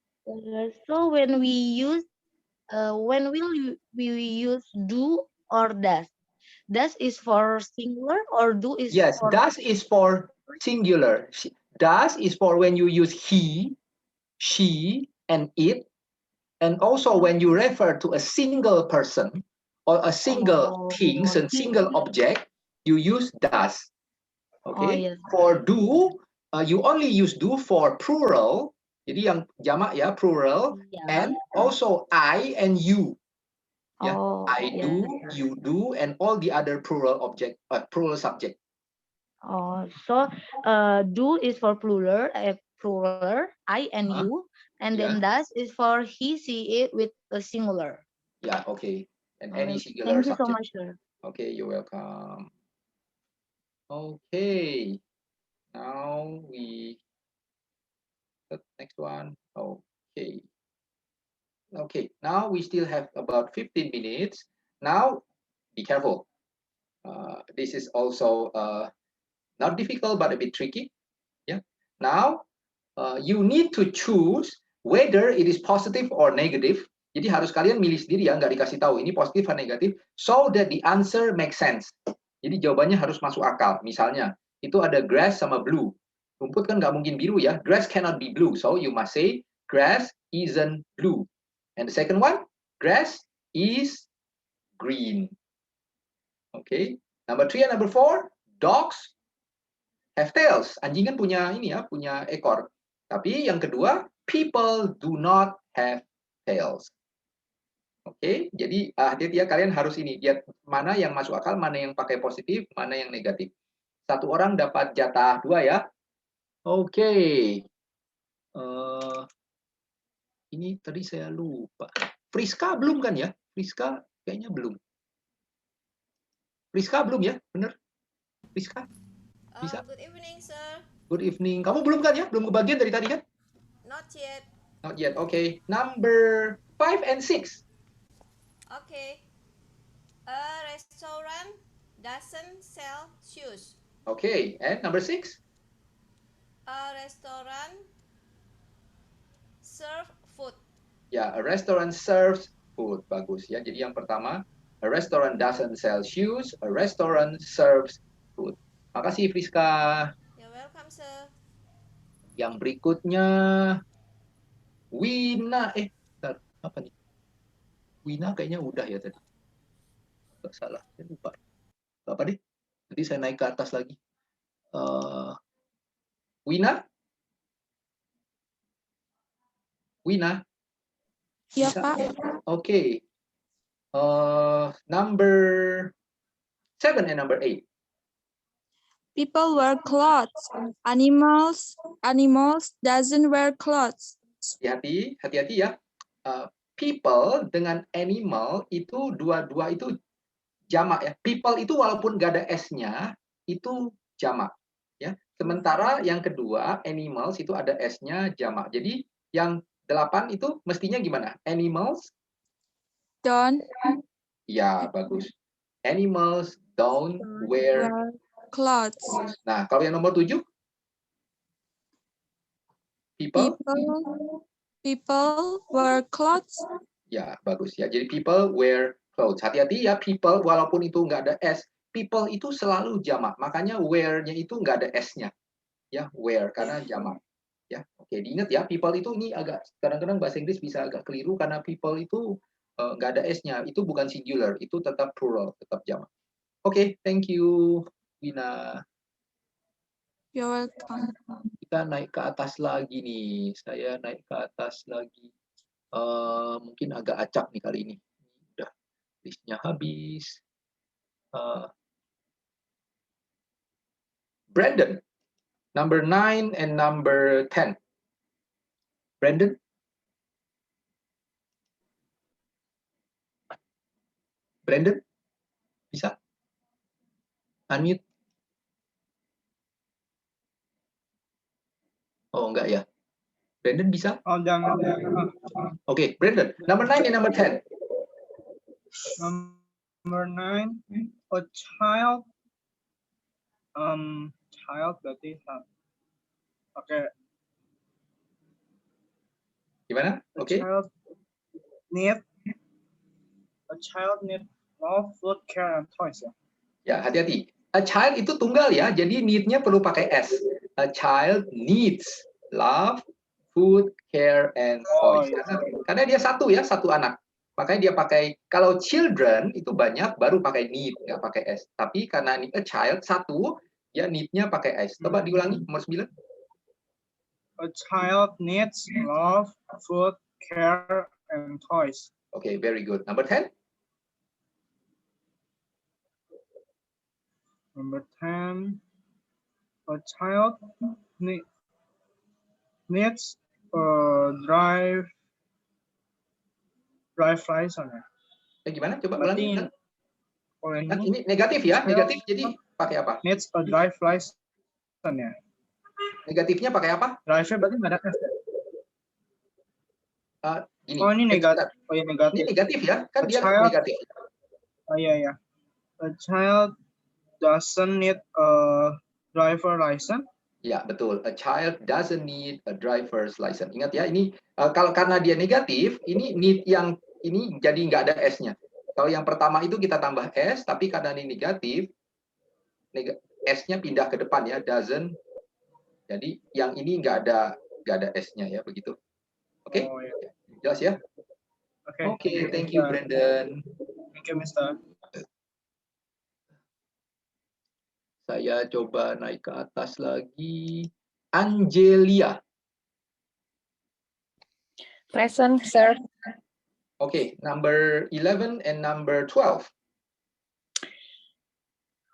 So when we use when will we use do or does? Does is for singular or do is Yes, for does is for singular. Does is for when you use he, she, and it. And also when you refer to a single person or a single thing, a single object, you use does. Okay. yes. For do, you only use do for plural. Jadi yang jamak ya, plural. Yeah. And also I and you. Yeah. Oh, I yeah. do, you do, and all the other plural object, plural subject. Oh, so do is for plural, I and you, and then does is for he, she, it with a singular. Yeah, okay. And any Alright. singular Thank you so subject. much, sir. Okay, you're welcome. Okay. Now the next one. Okay. Okay, now we still have about 15 minutes. Now, be careful. This is also not difficult, but a bit tricky. Yeah. Now, you need to choose whether it is positive or negative. Jadi harus kalian milih sendiri ya, nggak dikasih tahu ini positif atau negatif, so that the answer makes sense. Jadi jawabannya harus masuk akal. Misalnya, itu ada grass sama blue. Rumput kan nggak mungkin biru ya. Grass cannot be blue, so you must say grass isn't blue. And the second one, grass is green. Okay. Number 3 and number 4, dogs have tails. Anjing kan punya ini ya, punya ekor. Tapi yang kedua, people do not have tails. Oke, jadi hati-hati ya, kalian harus ini lihat mana yang masuk akal, mana yang pakai positif, mana yang negatif. Satu orang dapat jatah 2 ya. Oke. Ini tadi saya lupa. Friska belum kan ya? Friska kayaknya belum. Friska belum ya? Bener? Friska? Bisa? Good evening, sir. Good evening. Kamu belum kan ya? Belum kebagian dari tadi kan? Not yet. Not yet. Okay. Number 5 and 6. Okay. A restaurant doesn't sell shoes. Okay. And number 6? A restaurant serve food. Ya, a restaurant serves food. Bagus ya. Jadi yang pertama, a restaurant doesn't sell shoes. A restaurant serves food. Makasih Friska. You're welcome, sir. Yang berikutnya, Wina. Bentar, apa nih? Wina kayaknya udah ya tadi. Nggak salah, saya lupa. Nggak apa deh. Nanti saya naik ke atas lagi. Wina? Wina? Ya, Bisa? Pak. Okay. Number 7 and number 8. People wear clothes. Animals doesn't wear clothes. Hati-hati ya. People dengan animal itu dua-dua itu jamak ya. People itu walaupun gak ada S-nya itu jamak ya. Sementara yang kedua animals itu ada S-nya jamak. Jadi yang 8 itu mestinya gimana? Animals Don't ya, bagus. Animals don't wear clothes. Nah, kalau yang nomor 7? People wear clothes. Ya, bagus ya. Jadi people wear clothes. Hati-hati ya, people walaupun itu nggak ada S, people itu selalu jamak. Makanya wear-nya itu nggak ada S-nya. Ya, wear karena jamak. Ya, oke, diingat ya, people itu ini agak kadang-kadang bahasa Inggris bisa agak keliru karena people itu nggak ada S-nya. Itu bukan singular, itu tetap plural, tetap jamak. Oke, thank you, Wina. You're welcome. Kita naik ke atas lagi nih. Saya naik ke atas lagi. Mungkin agak acak nih kali ini. Udah listnya habis. Brandon, number 9 and number 10. Brandon? Brandon? Bisa? Unmute? Oh, enggak ya. Brandon bisa? Oh, jangan. Oke, Brandon. Number 9 and number 10. Number 9, a child. Child berarti. Oke. Gimana? Oke. A child need love, food, care, and toys ya. Ya, hati-hati. A child itu tunggal ya, jadi need-nya perlu pakai S. A child needs love, food, care, and toys. Karena dia satu ya, satu anak. Makanya dia pakai, kalau children itu banyak, baru pakai need, nggak pakai S. Tapi karena ini a child, satu, Ya, need-nya pakai S. Coba diulangi, nomor 9. A child needs love, food, care, and toys. Okay, very good. Number 10. Number 10. A child needs drive license. Gimana? Coba Berarti ulangi. Kan ini negatif ya, negatif. Jadi pakai apa? Needs a drive license ya. Negatifnya pakai apa? Drive berarti nggak ada S. Gini. Oh ini negatif. Oh ya negatif. Ini negatif ya, kan dia child, negatif. Oh iya ya. A child doesn't need a driver license. Ya, betul. A child doesn't need a driver's license. Ingat ya, ini kalau karena dia negatif, ini need yang ini jadi nggak ada S-nya. Kalau yang pertama itu kita tambah S, tapi karena ini negatif, S-nya pindah ke depan ya, doesn't. Jadi yang ini nggak ada S-nya ya, begitu. Oke? Oh, iya. Jelas ya? Oke, thank you, Brandon. Thank you, Mr. Saya coba naik ke atas lagi. Angelia. Present, sir. Okay, number 11 and number 12.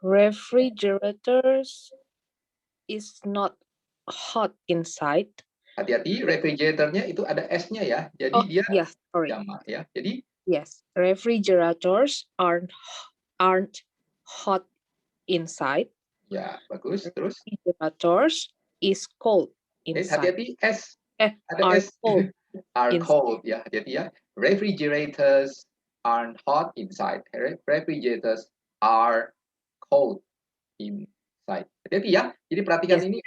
Refrigerators is not hot inside. Hati-hati, refrigeratornya itu ada S-nya ya. Jadi dia jamak ya. Jadi yes, refrigerators aren't hot inside. Ya, bagus. Terus refrigerators is cold inside. Hati-hati, S. Ada are S. cold. Are cold ya, hati-hati ya. Refrigerators aren't hot inside. Refrigerators are cold inside. Hati-hati ya. Jadi perhatikan ini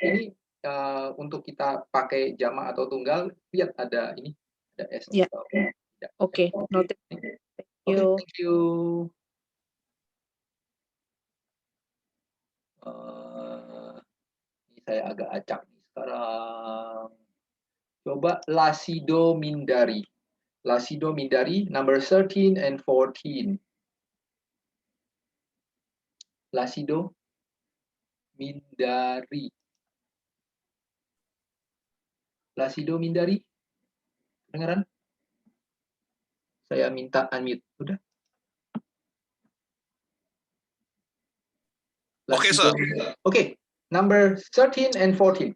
untuk kita pakai jamak atau tunggal, lihat ada ini, ada S. Ya. Oke, noted. Thank you. Thank you. Ini saya agak acak nih sekarang. Coba Lasido Mindari. Lasido Mindari, number 13 and 14. Lasido Mindari. Lasido Mindari. Kedengaran? Saya minta unmute. Udah? Okay, sir. Okay, number 13 and 14.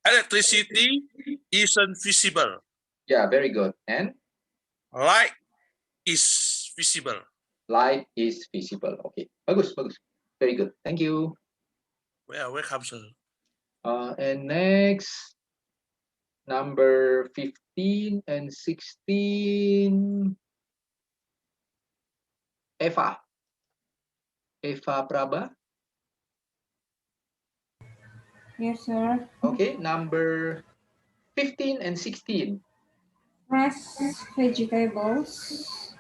Electricity isn't visible. Yeah, very good. And? Light is visible. Light is visible. Okay, bagus, bagus. Very good. Thank you. Well, welcome, sir. And next, number 15 and 16. Eva. Eva Praba. Yes, sir. Okay, number 15 and 16. Fresh vegetables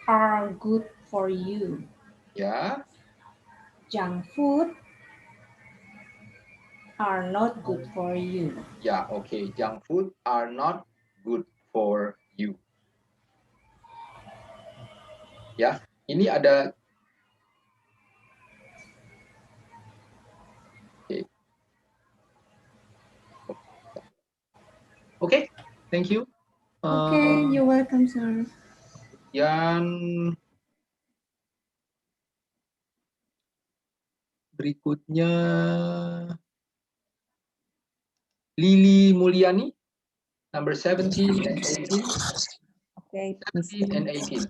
are good for you. Yeah. Junk food are not good for you. Yeah, okay. Junk food are not good for you. Ya, ini ada. Okay, thank you. Okay, you're welcome, sir. Yang berikutnya Lili Mulyani, number 17 and 18. Okay, 17 and 18.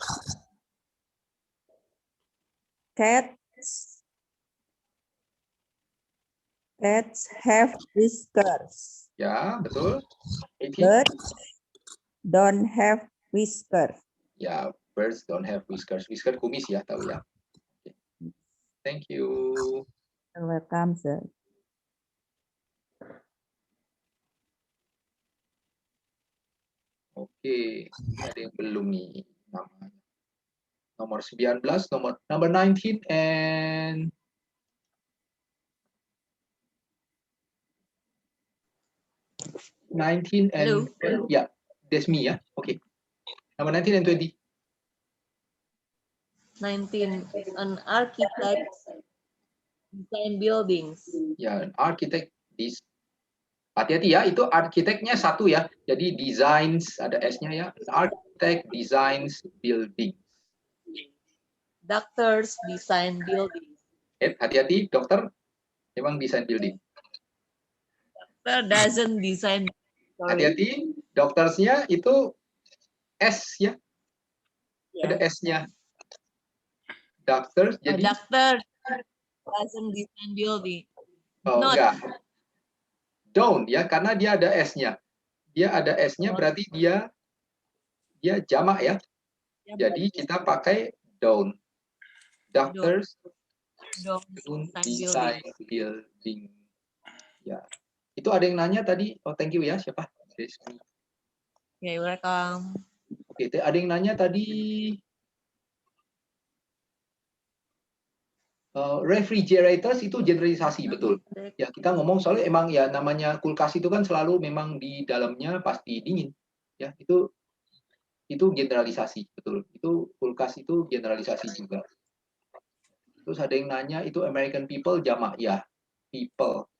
Cats have whiskers. Ya, betul. 18. Birds don't have whiskers. Ya, birds don't have whiskers. Whisker kumis ya, tahu ya. Okay. Thank you. You're welcome, sir. Oke, ada yang belum nih namanya. Nomor 19, number 19 and 19 and yeah, that's me ya. Okay. Number 19 and 20. 19. An architect design buildings. Ya, architect hati-hati ya, itu arsiteknya satu ya. Jadi designs ada S-nya ya. Architect designs building. Doctors design buildings. Hati-hati, dokter memang design building. Doctor doesn't design. Hati-hati, doktersnya itu S ya. Ada S-nya. Doctors jadi Doctor doesn't design building. oh, Not. enggak. Don't ya, karena dia ada S-nya. Dia ada S-nya berarti dia jamak ya. Jadi kita pakai don't. Doctors don't design building. Ya. Itu ada yang nanya tadi. Oh, thank you ya. Siapa? Desmi. Yeah, you're welcome. Oke, ada yang nanya tadi. Refrigerators itu generalisasi betul. Ya kita ngomong soalnya emang ya namanya kulkas itu kan selalu memang di dalamnya pasti dingin. Ya itu generalisasi betul. Itu kulkas itu generalisasi juga. Terus ada yang nanya itu American people jamak ya people.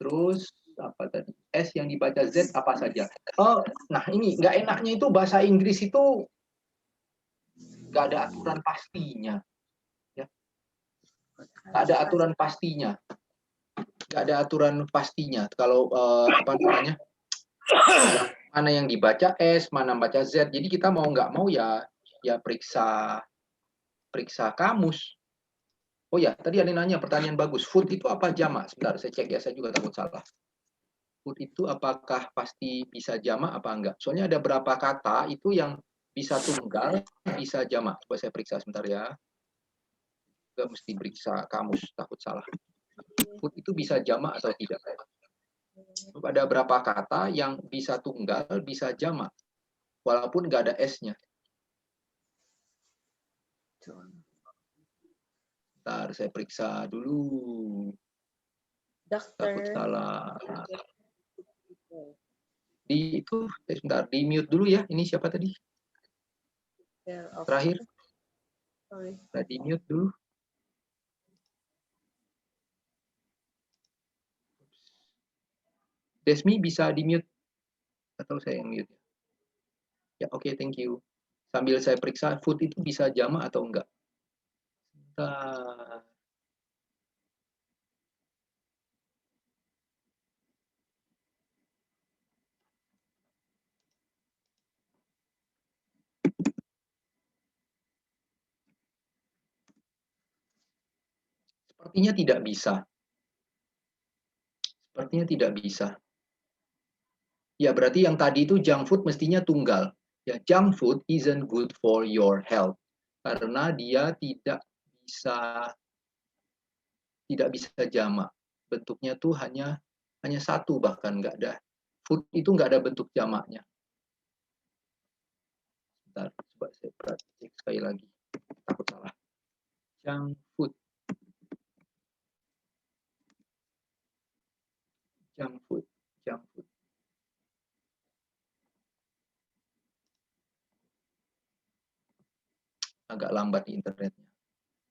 Terus apa tadi S yang dibaca Z apa saja. Oh nah ini nggak enaknya itu bahasa Inggris itu nggak ada aturan pastinya. Nggak ada aturan pastinya. Nggak ada aturan pastinya. Kalau apa namanya, mana yang dibaca S, mana baca Z. Jadi kita mau nggak mau ya periksa kamus. Oh ya, tadi ada yang nanya pertanyaan bagus. Food itu apa jamak? Sebentar, saya cek ya. Saya juga takut salah. Food itu apakah pasti bisa jamak apa enggak? Soalnya ada berapa kata itu yang bisa tunggal, bisa jamak. Coba saya periksa sebentar ya. Juga mesti periksa kamus, takut salah. Food itu bisa jamak atau tidak? Ada berapa kata yang bisa tunggal, bisa jamak, walaupun nggak ada S-nya. Bentar, saya periksa dulu. Takut salah. Sebentar, di mute dulu ya. Ini siapa tadi? Terakhir. Nah, di mute dulu. Desmi bisa di-mute atau saya yang mute? Ya, oke, thank you. Sambil saya periksa food itu bisa jamak atau enggak. Bentar. Sepertinya tidak bisa. Sepertinya tidak bisa. Ya, berarti yang tadi itu junk food mestinya tunggal. Ya, junk food isn't good for your health. Karena dia tidak bisa jamak. Bentuknya tuh hanya satu bahkan nggak ada. Food itu nggak ada bentuk jamaknya. Bentar, coba saya cek sekali lagi. Takut salah. Junk food. Junk food. Junk food. Agak lambat di internetnya.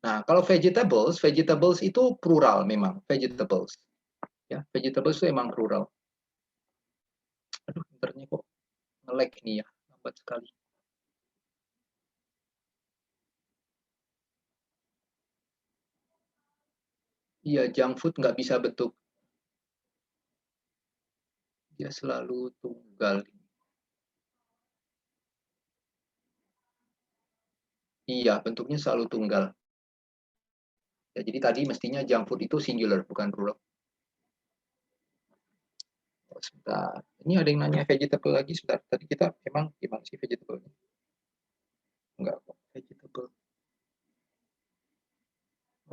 Nah, kalau vegetables itu plural memang, vegetables. Ya, vegetables itu emang plural. Aduh, internetnya kok nge-lag nih ya, lambat sekali. Iya, junk food nggak bisa bentuk. Dia selalu tunggal. Iya, bentuknya selalu tunggal. Ya, jadi tadi mestinya junk food itu singular, bukan plural. Oh, sebentar. Ini ada yang nanya vegetable lagi. Sebentar. Tadi kita emang gimana sih vegetable? Enggak kok, vegetable.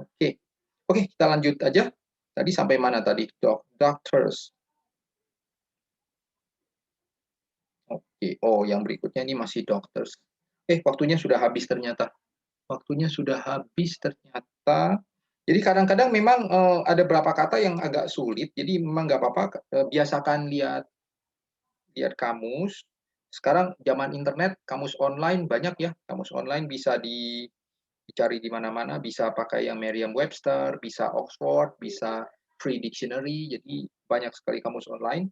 Oke. Oke, kita lanjut aja. Tadi sampai mana tadi? Doctors. Oke. Oh, yang berikutnya ini masih doctors. Waktunya sudah habis ternyata. Waktunya sudah habis ternyata. Jadi kadang-kadang memang ada beberapa kata yang agak sulit. Jadi memang nggak apa-apa. Biasakan lihat kamus. Sekarang zaman internet, kamus online banyak ya. Kamus online bisa dicari di mana-mana, bisa pakai yang Merriam-Webster, bisa Oxford, bisa Free Dictionary, jadi banyak sekali kamus online.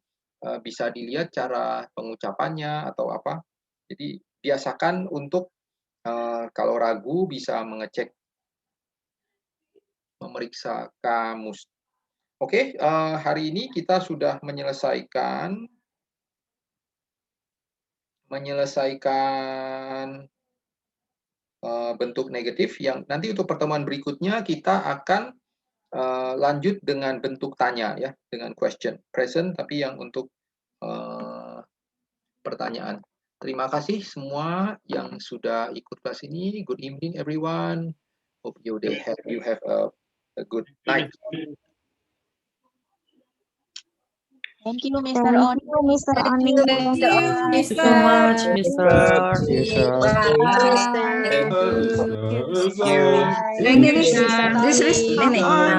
Bisa dilihat cara pengucapannya atau apa. Jadi biasakan untuk kalau ragu bisa mengecek, memeriksa kamus. Oke, hari ini kita sudah menyelesaikan bentuk negatif, yang nanti untuk pertemuan berikutnya kita akan lanjut dengan bentuk tanya ya, dengan question present tapi yang untuk pertanyaan. Terima kasih semua yang sudah ikut kelas ini. Good evening everyone. Hope you have a good night. Thank you, Mr. Oni. Thank you, Mr. Oni. Thank you so much, Mr. Thank you. Thank you, Mr. Dismissed.